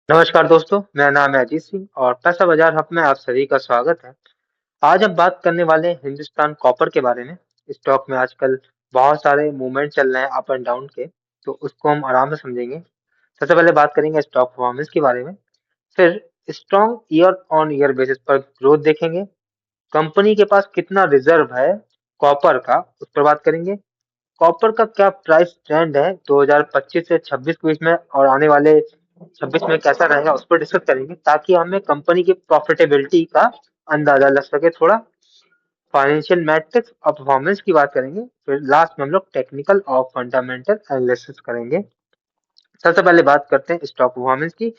नमस्कार दोस्तों, मेरा नाम है अजीत सिंह और पैसा बाजार हब में आप सभी का स्वागत है। आज हम बात करने वाले हैं हिंदुस्तान कॉपर के बारे में। स्टॉक में आजकल बहुत सारे मूवमेंट चल रहे हैं अप एंड डाउन के, तो उसको हम आराम से समझेंगे। सबसे पहले बात करेंगे स्टॉक परफॉर्मेंस के बारे में, फिर strong year on year basis पर ग्रोथ देखेंगे, कंपनी के पास कितना रिजर्व है कॉपर का उस पर बात करेंगे, कॉपर का क्या प्राइस ट्रेंड है 2025 से 26 के बीच में और आने वाले 26 में कैसा रहेगा उस पर डिस्कस करेंगे ताकि हमें कंपनी की प्रॉफिटेबिलिटी का अंदाजा लग सके थोड़ा। फाइनेंशियल मैट्रिक्स और परफॉर्मेंस की बात करेंगे, फिर लास्ट में हम लोग टेक्निकल और फंडामेंटल एनालिसिस करेंगे। सबसे पहले बात करते हैं स्टॉक परफॉर्मेंस की।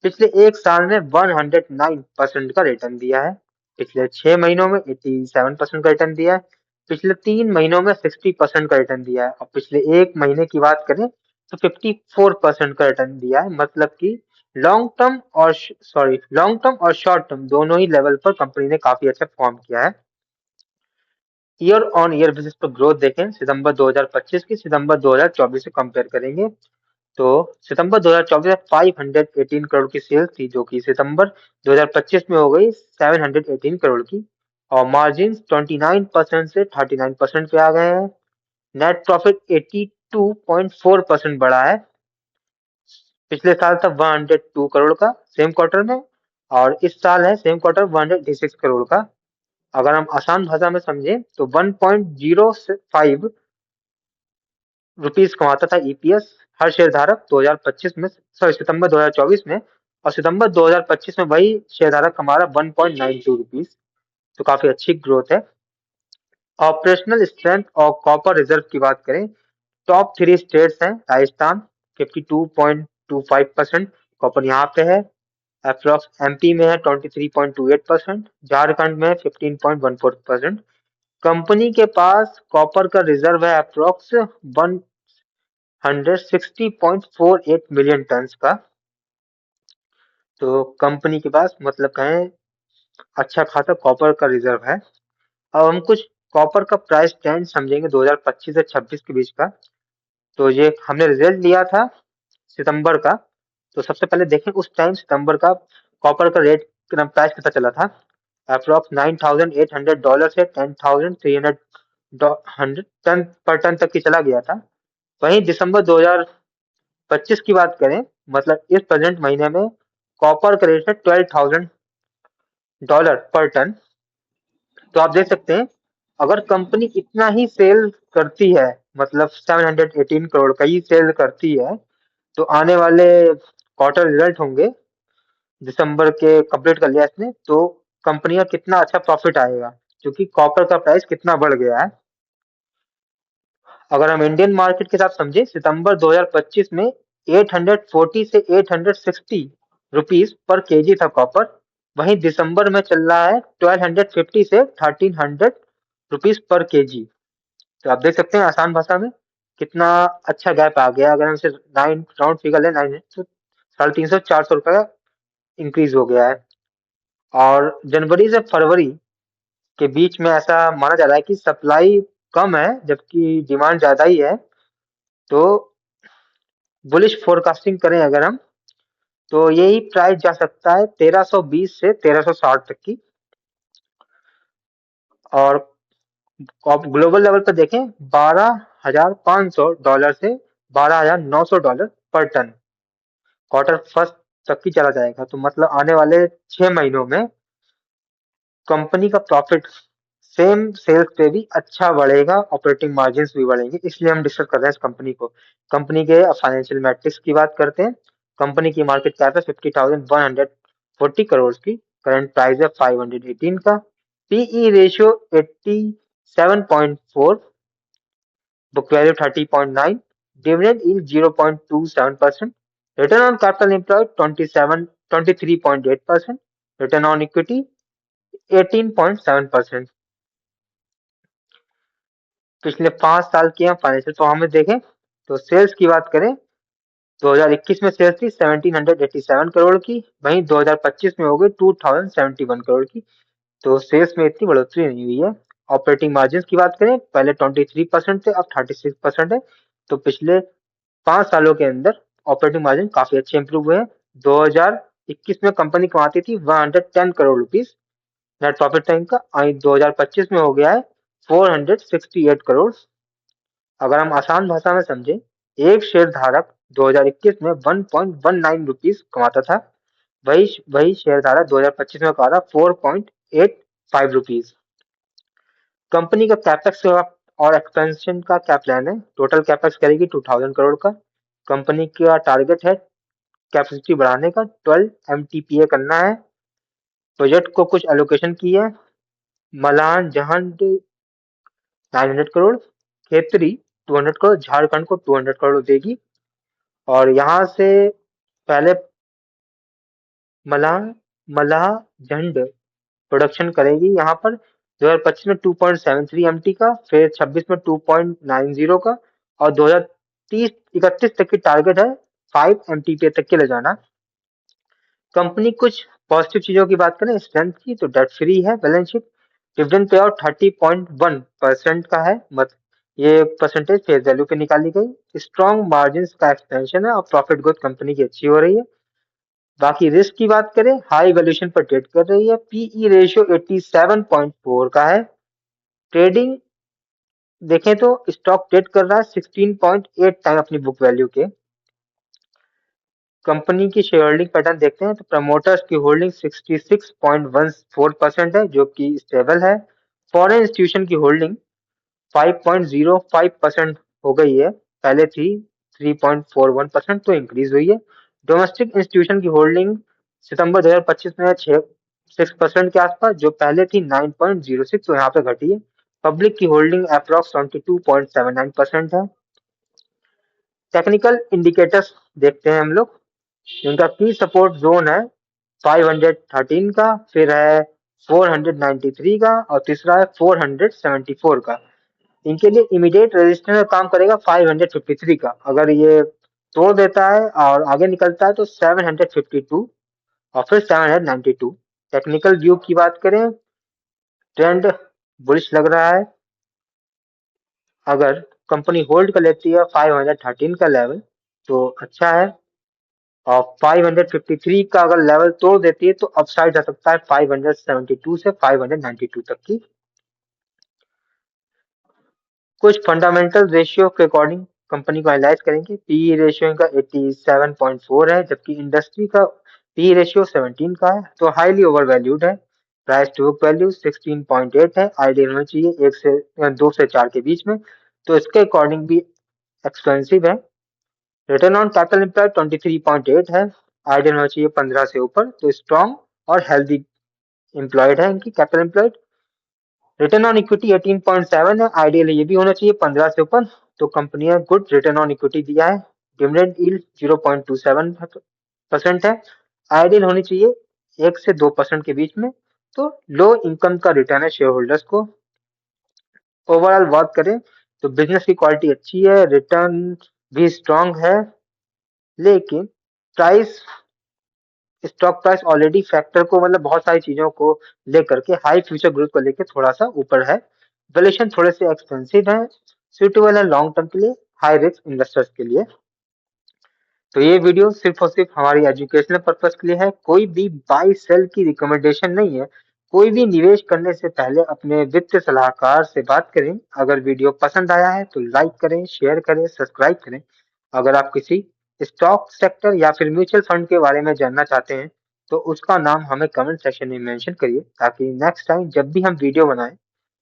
पिछले एक साल में 109% का रिटर्न दिया है, पिछले 6 महीनों में 87% का रिटर्न दिया है, पिछले 3 महीनों में 60% का रिटर्न दिया है और पिछले एक महीने की बात करें तो 54% का रिटर्न दिया है। मतलब कि लॉन्ग टर्म और शॉर्ट टर्म दोनों ही लेवल पर कंपनी ने काफी अच्छा परफॉर्म किया है। ईयर ऑन ईयर बेसिस पर ग्रोथ देखें, सितंबर 2025 की सितंबर 2024 से कंपेयर करेंगे तो सितंबर 2024 में 518 करोड़ की सेल्स थी, जो कि सितंबर 2025 में हो गई 718 करोड़ की और मार्जिन 29% से 39% पे आ गए हैं। नेट प्रॉफिट 82.4% बढ़ा है, पिछले साल था 102 करोड़ का सेम क्वार्टर में और इस साल है सेम क्वार्टर 186 करोड़ का। अगर हम आसान भाषा में समझें तो 1.05 रुपीस कमाता था ईपीएस हर शेयर धारक 2025 में, सॉरी सितंबर 2024 में, और सितंबर 2025 में वही शेयर धारक कमा रहा 1.92 रुपीस। तो काफी अच्छी ग्रोथ है। ऑपरेशनल स्ट्रेंथ और कॉपर रिजर्व की बात करें, टॉप थ्री स्टेट्स हैं राजस्थान 52.25% कॉपर यहाँ पे है, अप्रोक्स एमपी में है 23.28%, झारखंड में 15.14%। कंपनी के पास कॉपर का रिजर्व है अप्रोक्स 160.48 मिलियन टन का। तो कंपनी के पास मतलब कहें अच्छा खासा कॉपर का रिजर्व है। अब हम कुछ कॉपर का प्राइस ट्रेंड समझेंगे 2025 से 26 के बीच का। तो ये हमने रिजल्ट लिया था सितंबर का, तो सबसे पहले देखें उस टाइम सितंबर का कॉपर का रेट प्राइस कितना चला था। अप्रोक्स $9,800 से 10,300 टन पर टन तक की चला गया था। वहीं दिसंबर 2025 की बात करें, मतलब इस प्रेजेंट महीने में कॉपर का रेट है $12,000 पर टन। तो आप देख सकते हैं अगर कंपनी इतना ही सेल करती है, मतलब 718 करोड़ का ही सेल करती है, तो आने वाले क्वार्टर रिजल्ट होंगे दिसंबर के कंप्लीट कर लिया इसने, तो कंपनी का कितना अच्छा प्रॉफिट आएगा क्योंकि कॉपर का प्राइस कितना बढ़ गया है। अगर हम इंडियन मार्केट के साथ समझे, सितंबर 2025 में 840 से 860 रुपीस पर केजी था कॉपर, वहीं दिसंबर में चल रहा है 1250 से 1300 रुपीस पर केजी। तो आप देख सकते हैं आसान भाषा में कितना अच्छा गैप आ गया। अगर हम इसे नाइन राउंड फिगर ले 9 तो 350 400 रुपए का इंक्रीज हो गया है। और जनवरी से फरवरी के बीच में ऐसा माना जा रहा है कि सप्लाई कम है जबकि डिमांड ज्यादा ही है। तो बुलिश फोरकास्टिंग करें अगर हम, तो यही प्राइस जा सकता है 1320 से 1360 तक की। और ग्लोबल लेवल पर देखें $12,500 से $12,900 पर टन क्वार्टर फर्स्ट तक की चला जाएगा। तो मतलब आने वाले 6 महीनों में कंपनी का प्रॉफिट सेम सेल्स पे भी अच्छा बढ़ेगा, ऑपरेटिंग मार्जिन भी बढ़ेंगे, इसलिए हम डिस्कस कर रहे हैं इस कंपनी को। कंपनी के फाइनेंशियल मैट्रिक्स की बात करते हैं। कंपनी की मार्केट कैप है 50,140 करोड़ की, करंट प्राइस है 518 का, PE ratio 87.4, book value 30.9, dividend yield 0.27%, return on capital employed 23.8%, return on equity 18.7%। पिछले 5 साल की हम फाइनेंशियल परफॉर्मेंस देखें तो सेल्स की बात करें, 2021 में सेल्स थी 1787 करोड़ की, वहीं 2025 में हो गई 2071 करोड़ की। तो सेल्स में इतनी बढ़ोतरी नहीं हुई है। ऑपरेटिंग मार्जिन की बात करें, पहले 23% थे, अब 36% है। तो पिछले 5 सालों के अंदर ऑपरेटिंग मार्जिन काफी अच्छे इंप्रूव हुए हैं। 2021 में कंपनी कमाती थी 110 crore rupees net profit time का, और 2025 में हो गया है 468 करोड़। अगर हम आसान भाषा में समझे, एक शेयर धारक 2021 में 1.19 रुपीस कमाता था, वही वही शेयर धारक 2025 में कमा रहा 4.85 रुपीस। कंपनी का कैपेक्स और एक्सपेंशन का क्या प्लान है? टोटल कैपेक्स करेगी 2000 करोड़ का। कंपनी का टारगेट है कैपेसिटी बढ़ाने का, 12 एमटीपीए करना है। प्रोजेक्ट को कुछ एलोकेशन की है, मलान जहां 900 करोड़, खेतरी 200 करोड़, झारखंड को 200 करोड़ देगी। और यहाँ से पहले मलाह मलाह झंड प्रोडक्शन करेगी यहाँ पर 2025 में 2.73 एमटी का, फिर 26 में 2.90 का, और 2030-31 तक की टारगेट है 5 एमटीपी तक के ले जाना। कंपनी कुछ पॉजिटिव चीजों की बात करें स्ट्रेंथ की, तो डेट फ्री है balance sheet. Dividend pay out 30.1% का है, मत ये परसेंटेज फेस वैल्यू पे निकाली गई। स्ट्रॉन्ग मार्जिन का एक्सपेंशन है और प्रॉफिट ग्रोथ कंपनी की अच्छी हो रही है। बाकी रिस्क की बात करें, हाई वैल्यूएशन पर ट्रेड कर रही है, पीई रेशियो 87.4 का है। ट्रेडिंग देखें तो स्टॉक ट्रेड कर रहा है 16.8 टाइम अपनी बुक वैल्यू के। कंपनी की शेयर होल्डिंग पैटर्न देखते हैं तो प्रमोटर्स की होल्डिंग 66.14% है, जो कि स्टेबल है। फॉरेन इंस्टीट्यूशन की होल्डिंग 5.05% हो गई है, पहले थी 3.41%, तो इंक्रीज हुई है। डोमेस्टिक इंस्टीट्यूशन की होल्डिंग सितंबर 2025 में 6% के आसपास, जो पहले थी 9.06, तो यहाँ पे घटी है। पब्लिक की होल्डिंग अप्रॉक्स 22.79% है। टेक्निकल इंडिकेटर्स देखते हैं हम लोग, इनका की सपोर्ट जोन है 513 का, फिर है 493 का, और तीसरा है 474 का। इनके लिए इमीडिएट रेजिस्टेंस का काम करेगा 553 का। अगर ये तोड़ देता है और आगे निकलता है तो 752 और फिर 792। टेक्निकल व्यू की बात करें, ट्रेंड बुलिश लग रहा है। अगर कंपनी होल्ड कर लेती है 513 का लेवल तो अच्छा है, और 553 का अगर लेवल तोड़ देती है तो अपसाइड जा सकता है 572 से 592 तक की। कुछ फंडामेंटल रेशियो के अकॉर्डिंग कंपनी को एनालाइज करेंगे। पीई रेशियो इनका 87.4 है, जबकि इंडस्ट्री का पीई रेशियो 17 का है, तो हाईली ओवर वैल्यूड है। प्राइस टू बुक वैल्यू 16.8 है, आइडियल होना चाहिए 2 से 4 के बीच में, तो इसके अकॉर्डिंग भी एक्सपेंसिव है। रिटर्न ऑन कैपिटल एम्प्लॉयड 23.8 है, आइडियल होना चाहिए 15 से ऊपर, तो स्ट्रॉन्ग और हेल्दी एम्प्लॉयड है इनकी capital employed. Return on equity 18.7 है, आइडियल ये भी होना चाहिए 15 से ऊपर, तो कंपनी ने गुड रिटर्न ऑन इक्विटी दिया है। डिविडेंड यील्ड 0.27% है, आइडियल होनी चाहिए 1 से 2% के बीच में, तो लो इनकम का रिटर्न है शेयर होल्डर्स को। ओवरऑल बात करें तो बिजनेस की क्वालिटी अच्छी है, रिटर्न भी स्ट्रांग है, लेकिन price stock price already factor को मतलब बहुत सारी चीजों को लेकर के हाई फ्यूचर ग्रोथ को लेकर थोड़ा सा ऊपर है। वैल्यूएशन थोड़े से एक्सपेंसिव है, सुटेबल है लॉन्ग टर्म के लिए, हाई रिस्क इन्वेस्टर्स के लिए। तो ये वीडियो सिर्फ और सिर्फ हमारी एजुकेशनल पर्पस के लिए है, कोई भी बाई सेल की रिकमेंडेशन नहीं है। कोई भी निवेश करने से पहले अपने वित्त सलाहकार से बात करें। अगर वीडियो पसंद आया है तो लाइक करें, शेयर करें, सब्सक्राइब करें। अगर आप किसी स्टॉक सेक्टर या फिर म्यूचुअल फंड के बारे में जानना चाहते हैं तो उसका नाम हमें कमेंट सेक्शन में मेंशन करिए, ताकि नेक्स्ट टाइम जब भी हम वीडियो बनाएं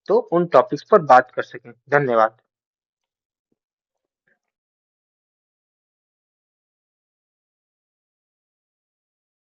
तो उन टॉपिक्स पर बात कर सकें। धन्यवाद।